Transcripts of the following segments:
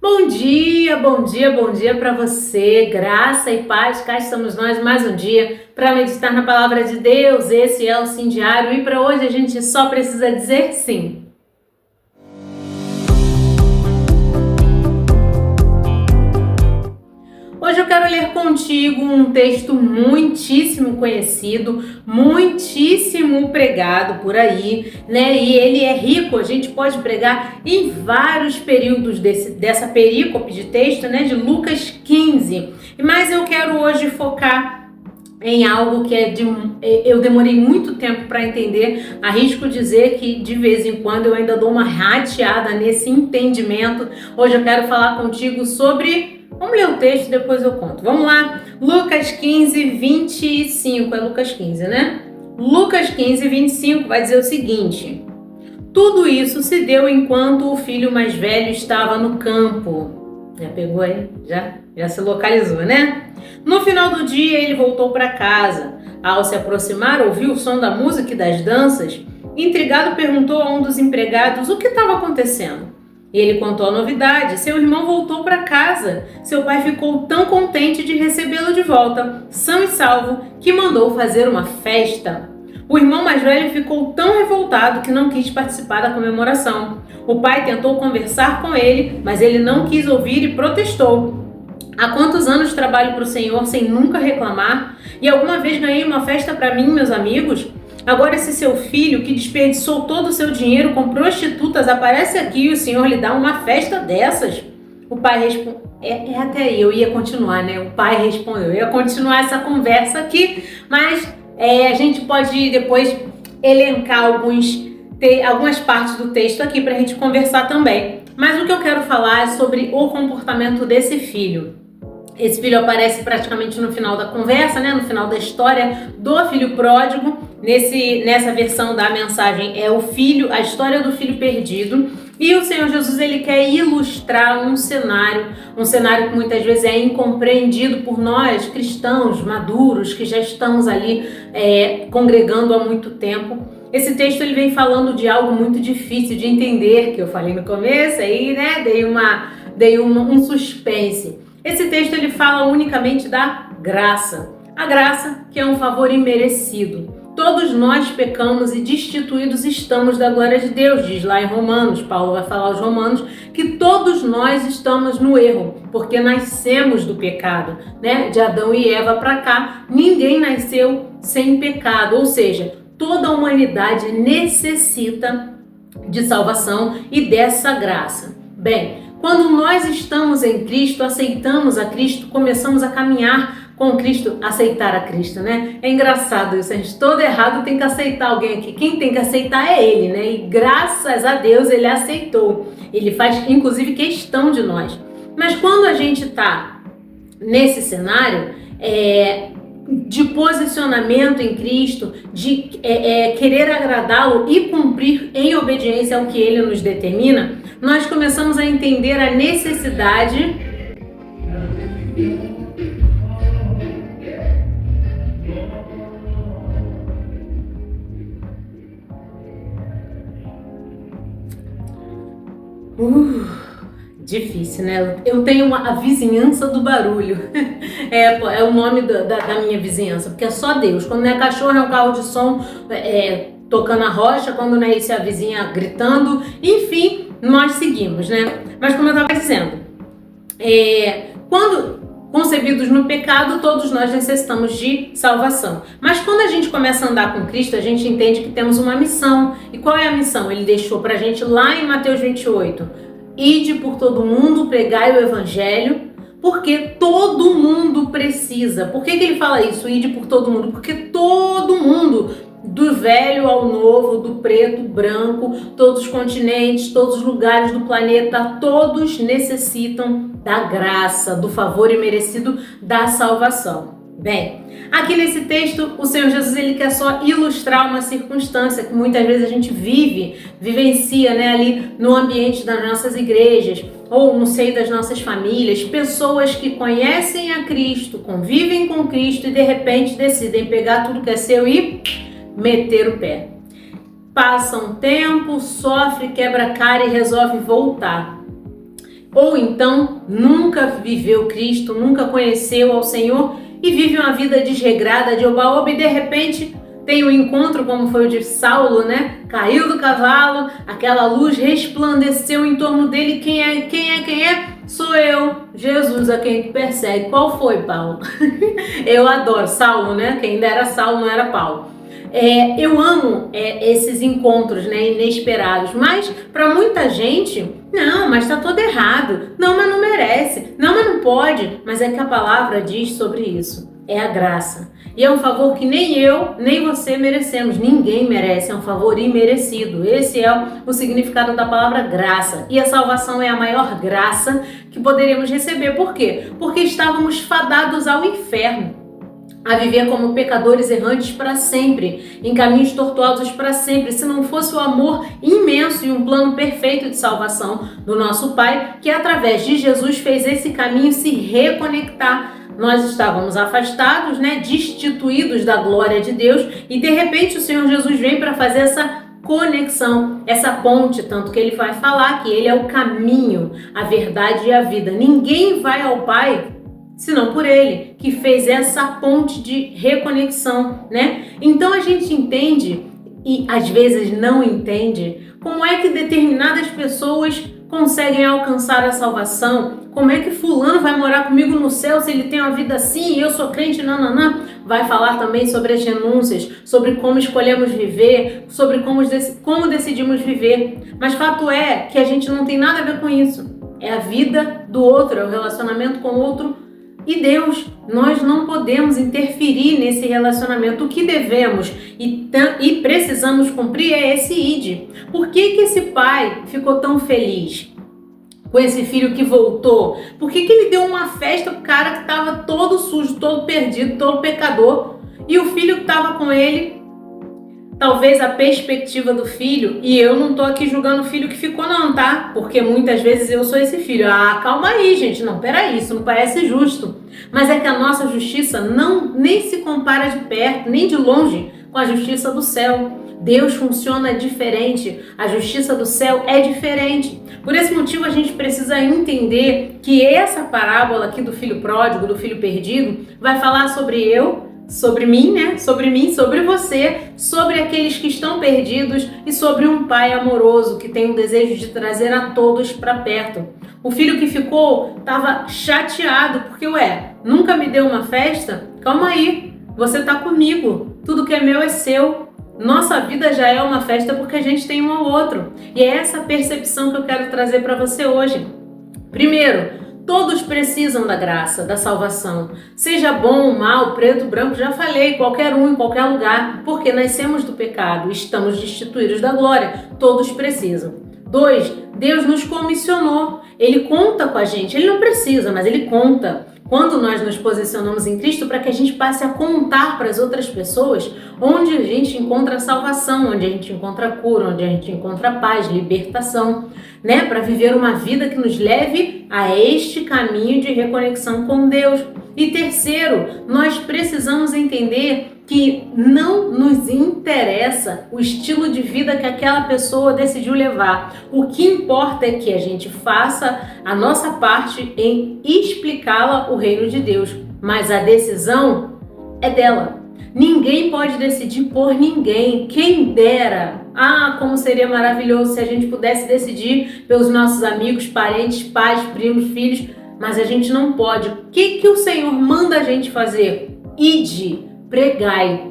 Bom dia, bom dia, bom dia para você. Graça e paz. Cá estamos nós mais um dia para meditar na palavra de Deus. Esse é o Sim Diário e para hoje a gente só precisa dizer sim. Hoje eu quero ler contigo um texto muitíssimo conhecido, muitíssimo pregado por aí, né? E ele é rico, a gente pode pregar em vários períodos dessa perícope de texto, né? De Lucas 15. Mas eu quero hoje focar em algo que eu demorei muito tempo para entender. Arrisco dizer que de vez em quando eu ainda dou uma rateada nesse entendimento. Hoje eu quero falar contigo sobre... Vamos ler o texto e depois eu conto. Vamos lá. Lucas 15, 25. É Lucas 15, né? Lucas 15, 25 vai dizer o seguinte: tudo isso se deu enquanto o filho mais velho estava no campo. Já pegou aí? Já se localizou, né? No final do dia, ele voltou para casa. Ao se aproximar, ouviu o som da música e das danças. Intrigado, perguntou a um dos empregados o que estava acontecendo. Ele contou a novidade. Seu irmão voltou para casa. Seu pai ficou tão contente de recebê-lo de volta, são e salvo, que mandou fazer uma festa. O irmão mais velho ficou tão revoltado que não quis participar da comemoração. O pai tentou conversar com ele, mas ele não quis ouvir e protestou. Há quantos anos trabalho para o Senhor sem nunca reclamar? E alguma vez ganhei uma festa para mim e meus amigos? Agora esse seu filho, que desperdiçou todo o seu dinheiro com prostitutas, aparece aqui e o Senhor lhe dá uma festa dessas? O pai respondeu. Até aí, eu ia continuar, né? O pai respondeu. Eu ia continuar essa conversa aqui, mas a gente pode depois elencar algumas partes do texto aqui para a gente conversar também. Mas o que eu quero falar é sobre o comportamento desse filho. Esse filho aparece praticamente no final da conversa, né? No final da história do filho pródigo. Nessa versão da mensagem é a história do filho perdido. E o Senhor Jesus, ele quer ilustrar um cenário que muitas vezes é incompreendido por nós, cristãos maduros, que já estamos ali congregando há muito tempo. Esse texto ele vem falando de algo muito difícil de entender, que eu falei no começo, aí, né? Dei um suspense. Esse texto ele fala unicamente da graça. A graça que é um favor imerecido. Todos nós pecamos e destituídos estamos da glória de Deus, diz lá em Romanos. Paulo vai falar aos Romanos que todos nós estamos no erro, porque nascemos do pecado, né? De Adão e Eva para cá, ninguém nasceu sem pecado, ou seja, toda a humanidade necessita de salvação e dessa graça. Bem, quando nós estamos em Cristo, aceitamos a Cristo, começamos a caminhar com Cristo, aceitar a Cristo, né? É engraçado isso, a gente todo errado tem que aceitar alguém aqui. Quem tem que aceitar é Ele, né? E graças a Deus Ele aceitou. Ele faz, inclusive, questão de nós. Mas quando a gente está nesse cenário, de posicionamento em Cristo, de querer agradá-lo e cumprir em obediência ao que Ele nos determina, nós começamos a entender a necessidade difícil, né? Eu tenho a vizinhança do barulho. É o nome da minha vizinhança, porque é só Deus. Quando não é cachorro, é um carro de som tocando a rocha. Quando não é isso, é a vizinha gritando. Enfim, nós seguimos, né? Mas como eu estava dizendo, quando concebidos no pecado, todos nós necessitamos de salvação. Mas quando a gente começa a andar com Cristo, a gente entende que temos uma missão. E qual é a missão? Ele deixou pra gente lá em Mateus 28. Ide por todo mundo, pregai o evangelho, porque todo mundo precisa. Por que ele fala isso? Ide por todo mundo? Porque todo mundo, do velho ao novo, do preto, branco, todos os continentes, todos os lugares do planeta, todos necessitam da graça, do favor imerecido da salvação. Bem, aqui nesse texto, o Senhor Jesus ele quer só ilustrar uma circunstância que muitas vezes a gente vivencia, né, ali no ambiente das nossas igrejas ou no seio das nossas famílias, pessoas que conhecem a Cristo, convivem com Cristo e de repente decidem pegar tudo que é seu e meter o pé. Passa um tempo, sofre, quebra a cara e resolve voltar. ou então nunca viveu Cristo, nunca conheceu ao Senhor e vive uma vida desregrada de oba-oba e de repente tem um encontro como foi o de Saulo, né? Caiu do cavalo, aquela luz resplandeceu em torno dele. Quem é? Sou eu, Jesus, a quem tu persegue. Qual foi, Paulo? Eu adoro Saulo, né? Quem ainda era Saulo, não era Paulo. Eu amo esses encontros, né, inesperados, mas para muita gente, não, mas tá todo errado, não, mas não merece, não, mas não pode, mas é que a palavra diz sobre isso, é a graça, e é um favor que nem eu, nem você merecemos, ninguém merece, é um favor imerecido, esse é o significado da palavra graça, e a salvação é a maior graça que poderíamos receber, por quê? Porque estávamos fadados ao inferno, a viver como pecadores errantes para sempre, em caminhos tortuosos para sempre, se não fosse o amor imenso e um plano perfeito de salvação do nosso Pai, que através de Jesus fez esse caminho se reconectar. Nós estávamos afastados, né, destituídos da glória de Deus, e de repente o Senhor Jesus vem para fazer essa conexão, essa ponte, tanto que ele vai falar que ele é o caminho, a verdade e a vida. Ninguém vai ao Pai senão por ele, que fez essa ponte de reconexão, né? Então a gente entende, e às vezes não entende, como é que determinadas pessoas conseguem alcançar a salvação, como é que fulano vai morar comigo no céu se ele tem uma vida assim e eu sou crente, nananã. Vai falar também sobre as renúncias, sobre como escolhemos viver, sobre como decidimos viver. Mas fato é que a gente não tem nada a ver com isso. É a vida do outro, é o relacionamento com o outro e Deus. Nós não podemos interferir nesse relacionamento. O que devemos e precisamos cumprir é esse id. Por que esse pai ficou tão feliz com esse filho que voltou? Por que ele deu uma festa pro cara que estava todo sujo, todo perdido, todo pecador? E o filho que estava com ele, talvez a perspectiva do filho, e eu não tô aqui julgando o filho que ficou não, tá? Porque muitas vezes eu sou esse filho. Calma aí, gente, não, peraí, isso não parece justo. Mas é que a nossa justiça nem se compara de perto, nem de longe, com a justiça do céu. Deus funciona diferente, a justiça do céu é diferente. Por esse motivo a gente precisa entender que essa parábola aqui do filho pródigo, do filho perdido, vai falar sobre sobre mim, né? Sobre mim, sobre você, sobre aqueles que estão perdidos e sobre um pai amoroso que tem o desejo de trazer a todos para perto. O filho que ficou estava chateado porque, nunca me deu uma festa? Calma aí, você tá comigo, tudo que é meu é seu. Nossa vida já é uma festa porque a gente tem um ao outro. E é essa percepção que eu quero trazer para você hoje. Primeiro, todos precisam da graça, da salvação. Seja bom, mal, preto, branco, já falei, qualquer um, em qualquer lugar, porque nascemos do pecado, estamos destituídos da glória. Todos precisam. 2, Deus nos comissionou. Ele conta com a gente. Ele não precisa, mas ele conta. Quando nós nos posicionamos em Cristo, para que a gente passe a contar para as outras pessoas onde a gente encontra salvação, onde a gente encontra cura, onde a gente encontra paz, libertação, né? Para viver uma vida que nos leve a este caminho de reconexão com Deus. E terceiro, nós precisamos entender que não nos interessa o estilo de vida que aquela pessoa decidiu levar. O que importa é que a gente faça a nossa parte em explicá-la o reino de Deus, mas a decisão é dela. Ninguém pode decidir por ninguém. Quem dera. Como seria maravilhoso se a gente pudesse decidir pelos nossos amigos, parentes, pais, primos, filhos, mas a gente não pode. O que o Senhor manda a gente fazer? Ide, pregai.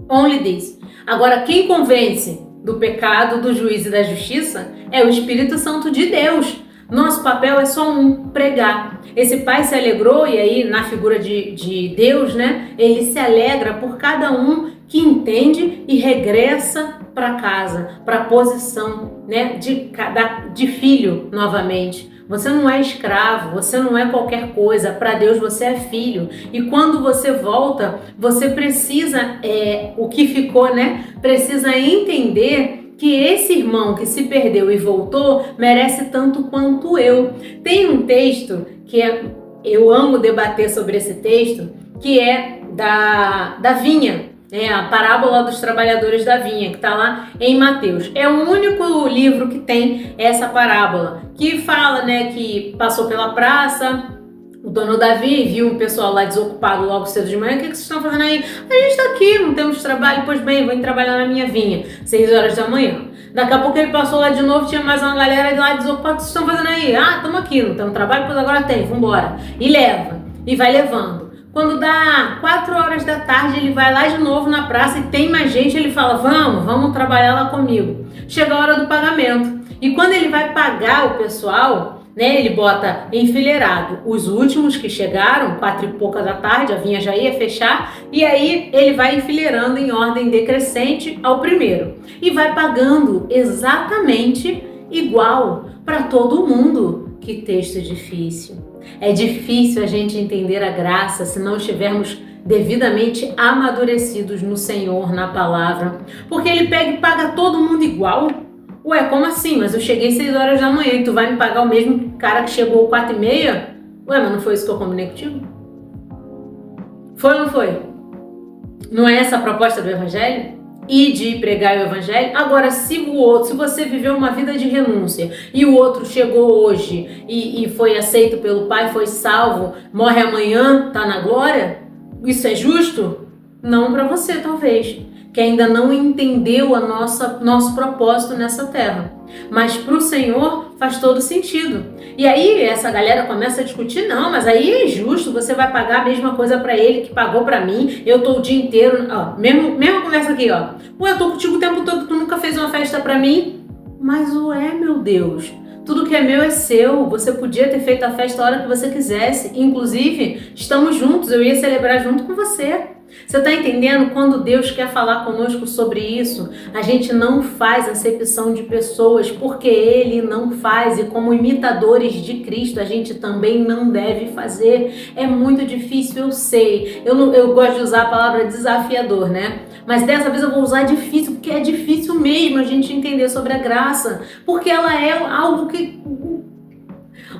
Only this. Agora, quem convence do pecado, do juízo e da justiça é o Espírito Santo de Deus. Nosso papel é só pregar. Esse pai se alegrou, e aí na figura de Deus, né? Ele se alegra por cada um que entende e regressa para casa, para a posição, né, de filho novamente. Você não é escravo, você não é qualquer coisa. Para Deus você é filho. E quando você volta, você precisa, o que ficou, né? Precisa entender que esse irmão que se perdeu e voltou merece tanto quanto eu. Tem um texto que eu amo debater sobre esse texto, que é da vinha. a parábola dos trabalhadores da vinha, que está lá em Mateus. É o único livro que tem essa parábola, que fala, né, que passou pela praça, o dono da vinha viu o pessoal lá desocupado logo cedo de manhã. O que vocês estão fazendo aí? A gente está aqui, não temos trabalho. Pois bem, vou trabalhar na minha vinha, 6 horas da manhã. Daqui a pouco ele passou lá de novo, tinha mais uma galera lá desocupada. O que vocês estão fazendo aí? Ah, estamos aqui, não temos trabalho, pois agora tem, vambora. E leva, e vai levando. Quando dá 4 horas da tarde, ele vai lá de novo na praça e tem mais gente, ele fala, vamos trabalhar lá comigo. Chega a hora do pagamento. E quando ele vai pagar o pessoal, né, ele bota enfileirado os últimos que chegaram, 4 e pouca da tarde, a vinha já ia fechar, e aí ele vai enfileirando em ordem decrescente ao primeiro. E vai pagando exatamente igual para todo mundo. Que texto difícil. É difícil a gente entender a graça se não estivermos devidamente amadurecidos no Senhor, na palavra. Porque ele pega e paga todo mundo igual. Ué, como assim? Mas eu cheguei 6 horas da manhã e tu vai me pagar o mesmo cara que chegou 4h30? Ué, mas não foi isso que eu combinei contigo? Foi ou não foi? Não é essa a proposta do Evangelho? E de pregar o Evangelho? Agora, se você viveu uma vida de renúncia e o outro chegou hoje e foi aceito pelo Pai, foi salvo, morre amanhã, tá na glória, isso é justo? Não para você, talvez, que ainda não entendeu nosso propósito nessa terra. Mas para o Senhor faz todo sentido. E aí essa galera começa a discutir, não, mas aí é justo, você vai pagar a mesma coisa para ele que pagou para mim, eu tô o dia inteiro, ó, mesma conversa aqui, ó. Ué, eu tô contigo o tempo todo, tu nunca fez uma festa para mim? Mas ué, meu Deus, tudo que é meu é seu, você podia ter feito a festa a hora que você quisesse, inclusive estamos juntos, eu ia celebrar junto com você. Você está entendendo? Quando Deus quer falar conosco sobre isso, a gente não faz acepção de pessoas, porque Ele não faz, e como imitadores de Cristo a gente também não deve fazer. É muito difícil, eu sei. Eu gosto de usar a palavra desafiador, né? Mas dessa vez eu vou usar difícil, porque é difícil mesmo a gente entender sobre a graça, porque ela é algo que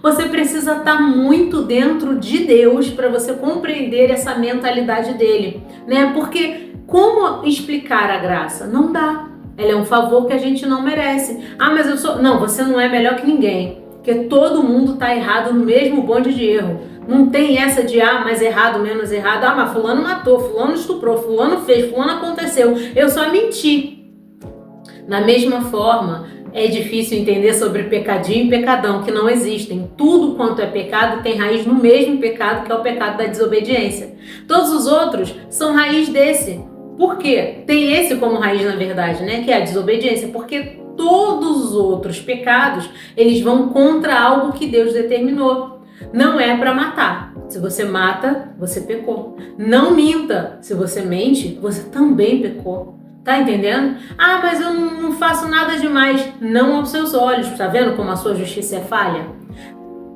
você precisa estar muito dentro de Deus para você compreender essa mentalidade dele, né? Porque como explicar a graça? Não dá. Ela é um favor que a gente não merece. Ah, mas eu sou... Não, você não é melhor que ninguém. Porque todo mundo está errado no mesmo bonde de erro. Não tem essa de, mais errado, menos errado. Ah, mas fulano matou, fulano estuprou, fulano fez, fulano aconteceu. Eu só menti. Da mesma forma... É difícil entender sobre pecadinho e pecadão, que não existem. Tudo quanto é pecado tem raiz no mesmo pecado, que é o pecado da desobediência. Todos os outros são raiz desse. Por quê? Tem esse como raiz, na verdade, né? Que é a desobediência. Porque todos os outros pecados, eles vão contra algo que Deus determinou. Não é para matar. Se você mata, você pecou. Não minta. Se você mente, você também pecou. Tá entendendo? Ah, mas eu não faço nada demais. Não aos seus olhos. Tá vendo como a sua justiça é falha?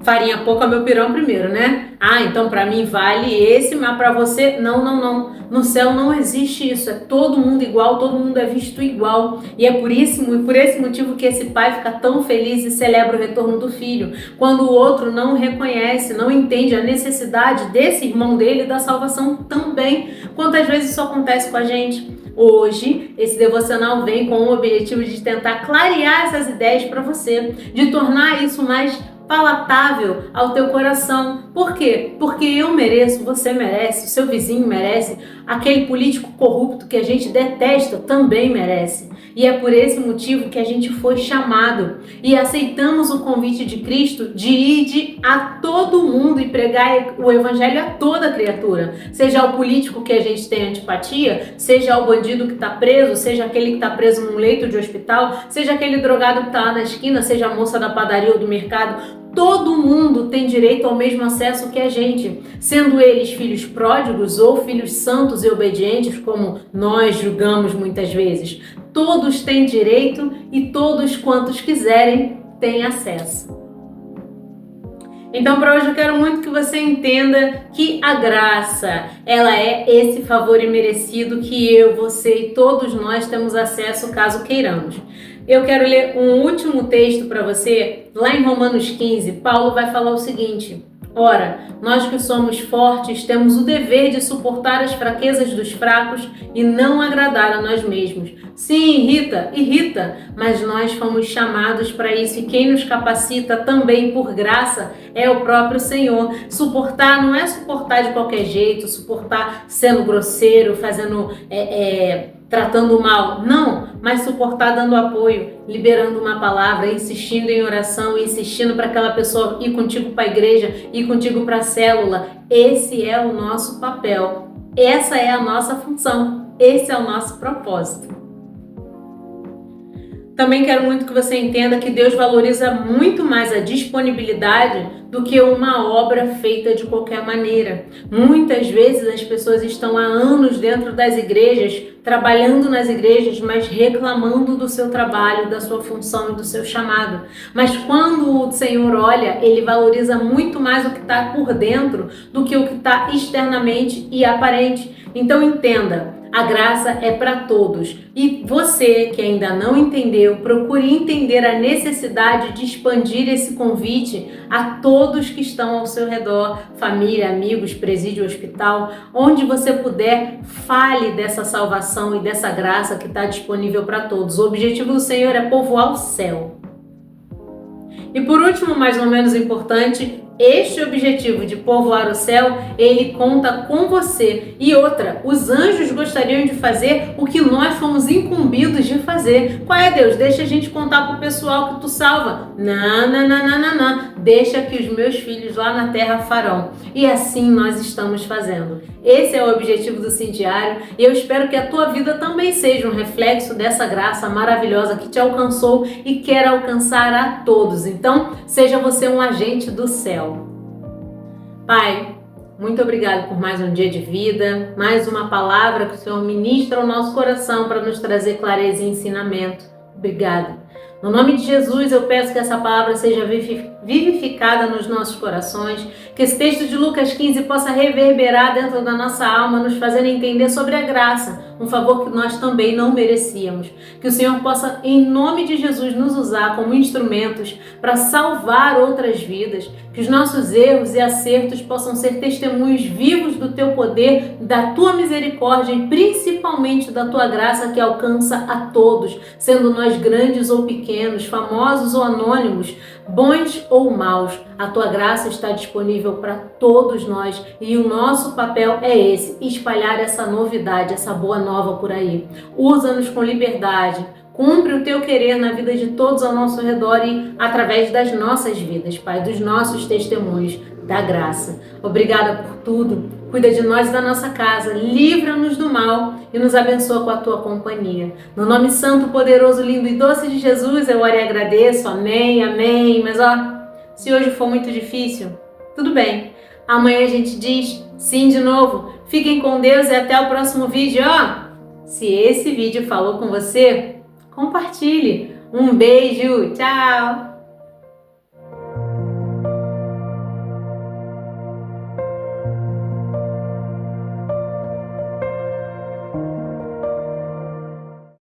Farinha pouca, meu pirão primeiro, né? Ah, então pra mim vale esse, mas pra você, não. No céu não existe isso. É todo mundo igual, todo mundo é visto igual. E é por esse motivo que esse pai fica tão feliz e celebra o retorno do filho. Quando o outro não reconhece, não entende a necessidade desse irmão dele da salvação também. Quantas vezes isso acontece com a gente? Hoje, esse devocional vem com o objetivo de tentar clarear essas ideias para você, de tornar isso mais palatável ao teu coração. Por quê? Porque eu mereço, você merece, o seu vizinho merece, aquele político corrupto que a gente detesta também merece. E é por esse motivo que a gente foi chamado e aceitamos o convite de Cristo de ir a todo mundo e pregar o evangelho a toda criatura. Seja o político que a gente tem antipatia, seja o bandido que está preso, seja aquele que está preso num leito de hospital, seja aquele drogado que está lá na esquina, seja a moça da padaria ou do mercado. Todo mundo tem direito ao mesmo acesso que a gente, sendo eles filhos pródigos ou filhos santos e obedientes, como nós julgamos muitas vezes. Todos têm direito e todos quantos quiserem têm acesso. Então, para hoje eu quero muito que você entenda que a graça, ela é esse favor imerecido que eu, você e todos nós temos acesso caso queiramos. Eu quero ler um último texto para você, lá em Romanos 15, Paulo vai falar o seguinte: Ora, nós que somos fortes temos o dever de suportar as fraquezas dos fracos e não agradar a nós mesmos. Sim, irrita, mas nós fomos chamados para isso e quem nos capacita também por graça é o próprio Senhor. Suportar não é suportar de qualquer jeito, suportar sendo grosseiro, tratando mal, não, mas suportar dando apoio, liberando uma palavra, insistindo em oração, insistindo para aquela pessoa ir contigo para a igreja, ir contigo para a célula. Esse é o nosso papel, essa é a nossa função, esse é o nosso propósito. Também quero muito que você entenda que Deus valoriza muito mais a disponibilidade do que uma obra feita de qualquer maneira. Muitas vezes as pessoas estão há anos dentro das igrejas, trabalhando nas igrejas, mas reclamando do seu trabalho, da sua função e do seu chamado. Mas quando o Senhor olha, Ele valoriza muito mais o que está por dentro do que o que está externamente e aparente. Então entenda, a graça é para todos. E você que ainda não entendeu, procure entender a necessidade de expandir esse convite a todos que estão ao seu redor, família, amigos, presídio, hospital, onde você puder, fale dessa salvação e dessa graça que está disponível para todos. O objetivo do Senhor é povoar o céu. E por último, mais ou menos importante, este objetivo de povoar o céu, ele conta com você. E outra, os anjos gostariam de fazer o que nós fomos incumbidos de fazer. Qual é, Deus? Deixa a gente contar pro pessoal que tu salva. Não. Deixa que os meus filhos lá na terra farão. E assim nós estamos fazendo. Esse é o objetivo do Sim Diário. E eu espero que a tua vida também seja um reflexo dessa graça maravilhosa que te alcançou e quer alcançar a todos. Então, seja você um agente do céu. Pai, muito obrigado por mais um dia de vida, mais uma palavra que o Senhor ministra ao nosso coração para nos trazer clareza e ensinamento. Obrigada. No nome de Jesus, eu peço que essa palavra seja vivificada nos nossos corações, que esse texto de Lucas 15 possa reverberar dentro da nossa alma, nos fazendo entender sobre a graça, um favor que nós também não merecíamos. Que o Senhor possa, em nome de Jesus, nos usar como instrumentos para salvar outras vidas, que os nossos erros e acertos possam ser testemunhos vivos do teu poder, da tua misericórdia e principalmente da tua graça que alcança a todos, sendo nós grandes ou pequenos, famosos ou anônimos, bons ou maus. A tua graça está disponível para todos nós e o nosso papel é esse, espalhar essa novidade, essa boa nova por aí. Usa-nos com liberdade, cumpre o teu querer na vida de todos ao nosso redor e através das nossas vidas, Pai, dos nossos testemunhos da graça. Obrigada por tudo. Cuida de nós e da nossa casa, livra-nos do mal e nos abençoa com a tua companhia. No nome santo, poderoso, lindo e doce de Jesus, eu oro e agradeço. Amém, amém. Mas se hoje for muito difícil, tudo bem. Amanhã a gente diz sim de novo. Fiquem com Deus e até o próximo vídeo. Se esse vídeo falou com você, compartilhe. Um beijo, tchau!